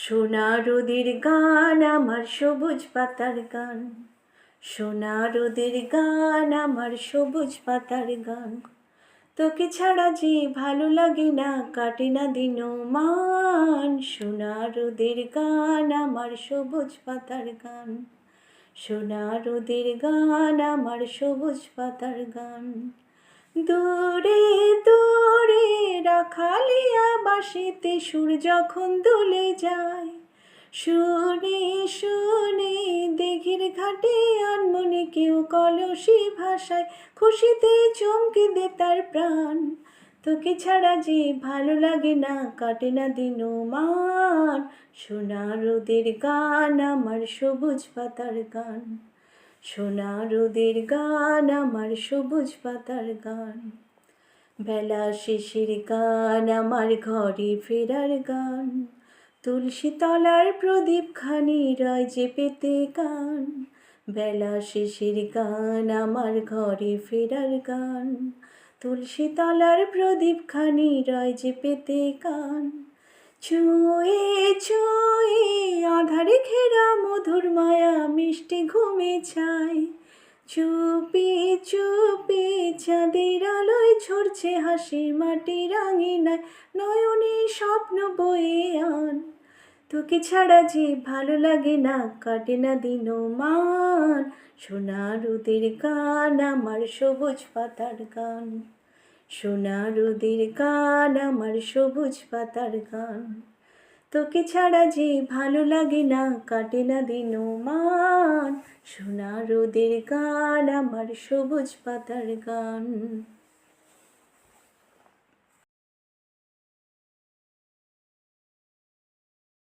সোনা রোদের গান আমার সবুজ পাতার গান, সোনা রোদের গান আমার সবুজ পাতার গান। তোকে ছাড়া যে ভালো লাগে না, কাটে না দিন মান। সোনা রোদের গান আমার সবুজ পাতার গান, সোনা রোদের গান আমার সবুজ পাতার গান। দূরে দূরে রাখালিয়া বাঁশিতে সুর যখন দুলে যায়, শুনে শুনে দিঘির ঘাটে আনমনে কেউ কলসি ভাষায়, খুশিতে চমকে দে তার প্রাণ। তোকে ছাড়া যে ভালো লাগে না, কাটে না দিন মান। সোনা রোদের গান আমার সবুজ পাতার গান, সোনা রোদের গান আমার সবুজ পাতার গান। বেলা শেষের গান আমার ঘরে ফেরার গান, তুলসী তলার প্রদীপ খানি রয় যে পেতে গান। বেলা শেষের গান আমার ঘরে ফেরার গান, তুলসী তলার প্রদীপ খানি রয় যে পেতে গান। ছুঁয়ে ছুঁয়ে আধারে ঘেরা মধুর মায়া মিষ্টি ঘুমে ছাই, চুপি চুপি চাঁদের আলোয় ঝরছে হাসি মাটির আঙিনায়, নয়নে স্বপ্ন বয়ে আন। তোকে ছাড়া যে ভালো লাগে না, কাটে না দিন মান। সোনা রোদের গান আমার সবুজ পাতার গান, সোনা রোদের গান আমার সবুজ পাতার গান। তোকে ছাড়া যে ভালো লাগে না, কাটে না দিন মান। সোনা রোদের গান আমার সবুজ পাতার গান।